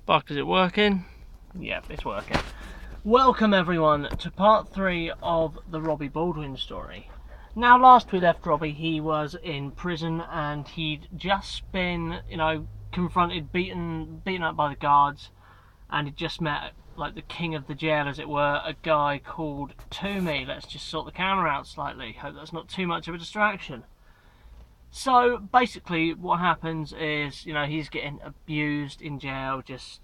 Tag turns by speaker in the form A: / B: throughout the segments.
A: Fuck, is it working? Yep, it's working. Welcome everyone to part 3 of the Robbie Baldwin story. Now, last we left Robbie, he was in prison and he'd just been, confronted, beaten up by the guards, and he'd just met, like, the king of the jail, as it were, a guy called Toomey. Let's just sort the camera out slightly. Hope that's not too much of a distraction. So basically what happens is, he's getting abused in jail, just,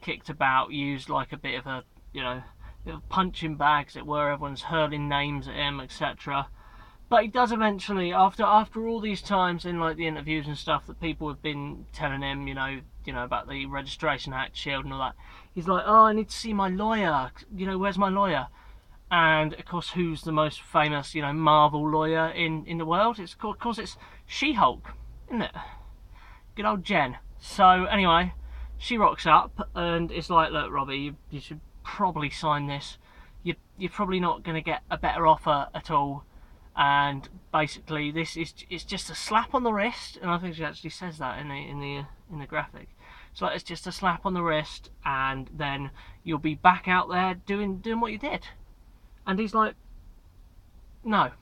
A: kicked about, used like a bit of a, bit of punching bag, as it were. Everyone's hurling names at him, etc. But he does eventually, after all these times in like the interviews and stuff that people have been telling him, about the Registration Act, Shield and all that, he's like, oh, I need to see my lawyer, where's my lawyer? And of course, who's the most famous, Marvel lawyer in the world? Of course, it's She-Hulk, isn't it? Good old Jen. So anyway, she rocks up and it's like, look, Robbie, you should probably sign this. You're probably not going to get a better offer at all. And basically, it's just a slap on the wrist, and I think she actually says that in the graphic. So it's just a slap on the wrist, and then you'll be back out there doing what you did. And he's like, no,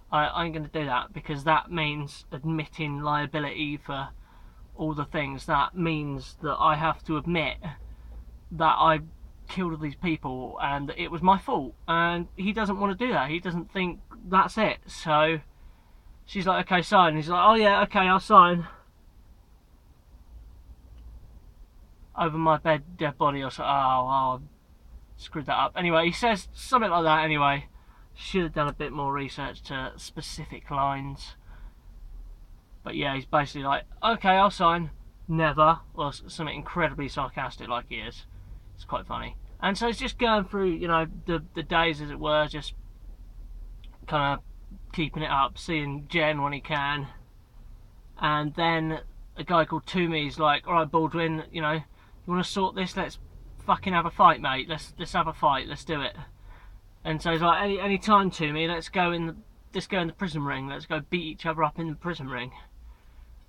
A: I ain't going to do that, because that means admitting liability for all the things. That means that I have to admit that I killed all these people and that it was my fault. And he doesn't want to do that. He doesn't think that's it. So she's like, okay, sign. And he's like, oh yeah, okay, I'll sign. Over my dead body, or so. Oh, screwed that up. Anyway, he says something like that anyway. Should have done a bit more research to specific lines. But yeah, he's basically like, okay, I'll sign. Never. Or something incredibly sarcastic like he is. It's quite funny. And so he's just going through, the days, as it were, just kind of keeping it up, seeing Jen when he can. And then a guy called Toomey's like, alright, Baldwin, you want to sort this? Let's fucking have a fight, mate. Let's have a fight. Let's do it. And so he's like, any time, Toomey, let's go in the prison ring. Let's go beat each other up in the prison ring.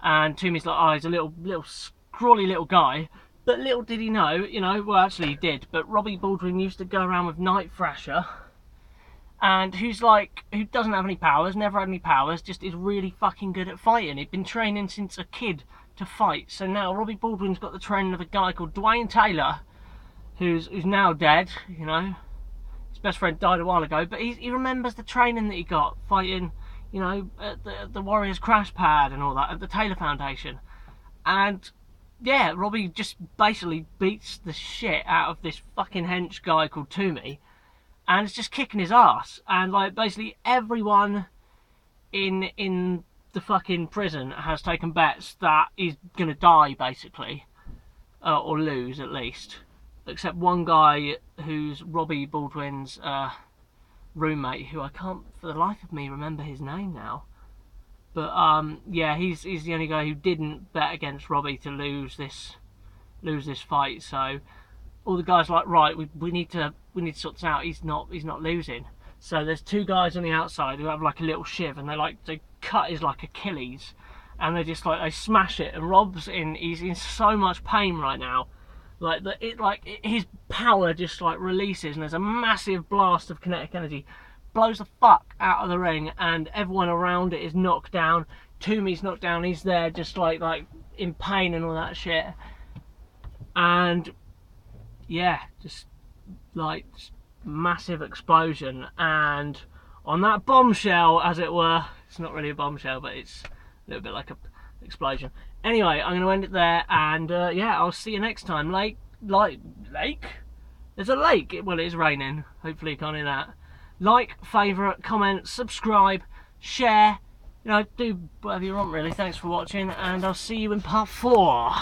A: And Toomey's like, oh, he's a little scrawly little guy. But little did he know, well, actually he did, but Robbie Baldwin used to go around with Night Thrasher, and who doesn't have any powers, never had any powers, just is really fucking good at fighting. He'd been training since a kid to fight. So now Robbie Baldwin's got the training of a guy called Dwayne Taylor, who's now dead, His best friend died a while ago, but he remembers the training that he got fighting, at the Warriors Crash Pad and all that, at the Taylor Foundation. And yeah, Robbie just basically beats the shit out of this fucking hench guy called Toomey, and it's just kicking his ass. And like basically everyone in the fucking prison has taken bets that he's gonna die, basically, or lose at least, except one guy who's Robbie Baldwin's roommate, who I can't for the life of me remember his name now. But yeah, he's the only guy who didn't bet against Robbie to lose this fight. So all the guys are like, right, we need to sort this out. He's not losing. So there's two guys on the outside who have like a little shiv, and they cut his like Achilles, and they smash it. And he's in so much pain right now, his power just like releases, and there's a massive blast of kinetic energy. Blows the fuck out of the ring, and everyone around it is knocked down. Toomey's knocked down, he's there just like in pain and all that shit. And yeah, just massive explosion. And on that bombshell, as it were, it's not really a bombshell, but it's a little bit like an explosion. Anyway, I'm going to end it there, and yeah, I'll see you next time. Lake? There's a lake. Well, it is raining. Hopefully you can't hear that. Like, favourite, comment, subscribe, share, do whatever you want really. Thanks for watching, and I'll see you in part 4.